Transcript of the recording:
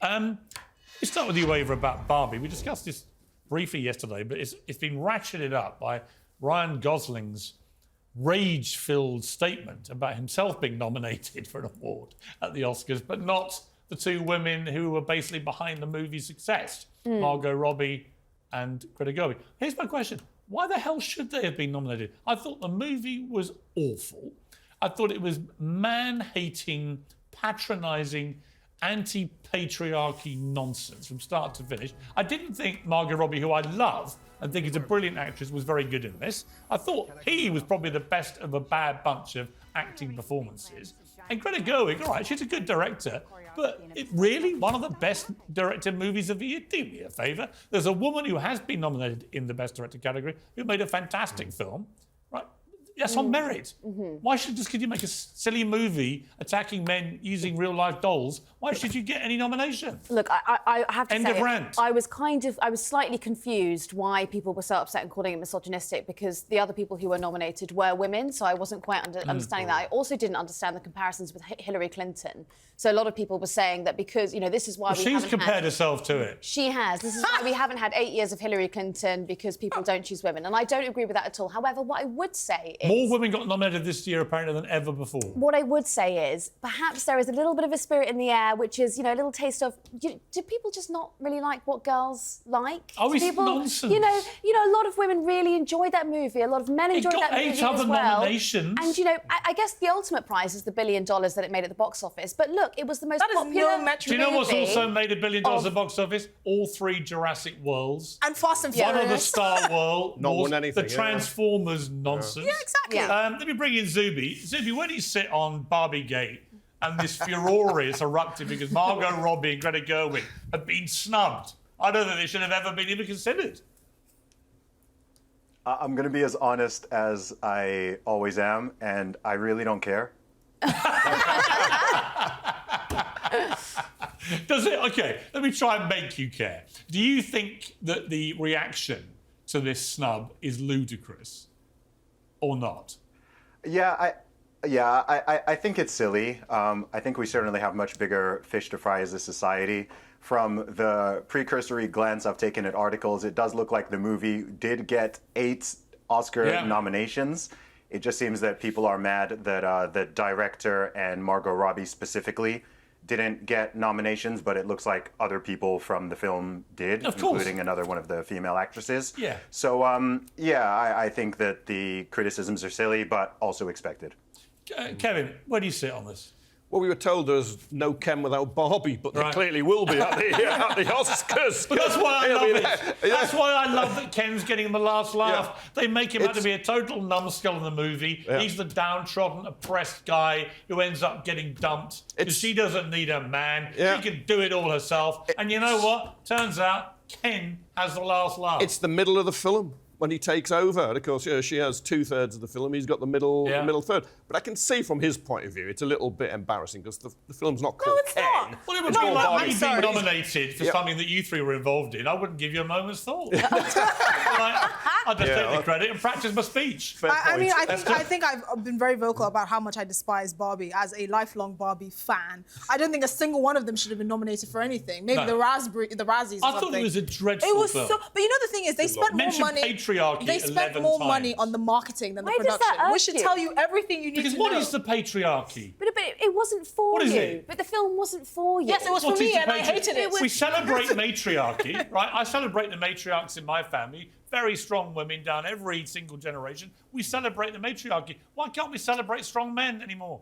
Let's start with you, Ava, about Barbie. We discussed this briefly yesterday, but it's been ratcheted up by Ryan Gosling's rage-filled statement about himself being nominated for an award at the Oscars, but not the two women who were basically behind the movie's success, Margot Robbie and Greta Gerwig. Here's my question. Why the hell should they have been nominated? I thought the movie was awful. I thought it was man-hating, patronising, anti-patriarchy nonsense from start to finish. I didn't think Margot Robbie, who I love and think is a brilliant actress, was very good in this. I thought he was probably the best of a bad bunch of acting performances. And Greta Gerwig, all right, she's a good director, but it really one of the best directed movies of the year. Do me a favour. There's a woman who has been nominated in the Best Director category who made a fantastic film, right? That's on merit. Why should, just because you make a silly movie attacking men using real-life dolls, why should you get any nomination? Look, I have to End say, of rant. I was slightly confused why people were so upset and calling it misogynistic, because the other people who were nominated were women, so I wasn't quite understanding that. I also didn't understand the comparisons with Hillary Clinton. So a lot of people were saying that because, you know, this is why she's compared herself to it. She has. This is why we haven't had 8 years of Hillary Clinton, because people don't choose women. And I don't agree with that at all. However, what I would say is... More women got nominated this year, apparently, than ever before. What I would say is, perhaps there is a little bit of a spirit in the air, which is, you know, a little taste of... Do people just not really like what girls like? Oh, it's people, nonsense. You know, a lot of women really enjoyed that movie. A lot of men enjoyed that movie as well. It got 8 other nominations. And, you know, I guess the ultimate prize is the $1 billion that it made at the box office. But look, it was the most popular... Do you know what's also made $1 billion at the box office? All 3 Jurassic Worlds. And Fast and Furious. One of the Star World. Not won anything. The Transformers nonsense. Yeah, exactly. Yeah. Let me bring in Zuby. Zuby, where do you sit on Barbie Gate and this furore is erupting because Margot Robbie and Greta Gerwig have been snubbed? I don't think they should have ever been even considered. I'm going to be as honest as I always am, and I really don't care. Does it? OK, let me try and make you care. Do you think that the reaction to this snub is ludicrous or not? Yeah, I think it's silly. I think we certainly have much bigger fish to fry as a society. From the precursory glance I've taken at articles, it does look like the movie did get 8 Oscar nominations. It just seems that people are mad that the director and Margot Robbie specifically didn't get nominations, but it looks like other people from the film did, including another one of the female actresses. Yeah. So, I think that the criticisms are silly, but also expected. Kevin, where do you sit on this? Well, we were told there's no Ken without Barbie, but there clearly will be at the Oscars. But that's why I love it. That's why I love that Ken's getting the last laugh. They make him out to be a total numskull in the movie. He's the downtrodden, oppressed guy who ends up getting dumped because she doesn't need a man. She can do it all herself. And you know what? Turns out Ken has the last laugh. It's the middle of the film when he takes over. And of course, she has 2/3 of the film. He's got the middle third. But I can see from his point of view, it's a little bit embarrassing because the film's not called Ken. Not. Well, it would be like me being nominated for something that you 3 were involved in. I wouldn't give you a moment's thought. I'd just take the credit and practice my speech. I think I've been very vocal about how much I despise Barbie as a lifelong Barbie fan. I don't think a single one of them should have been nominated for anything. Maybe the Razzies or something. I thought it was a dreadful film. But you know the thing is, they spent more money. They spent more money on the marketing than the production. Which should tell you everything you need to know. Because what is the patriarchy? But it wasn't for what is you. it? But the film wasn't for you. Yes, it was for me, and I hated it. We celebrate matriarchy, right? I celebrate the matriarchs in my family. Very strong women down every single generation. We celebrate the matriarchy. Why can't we celebrate strong men anymore?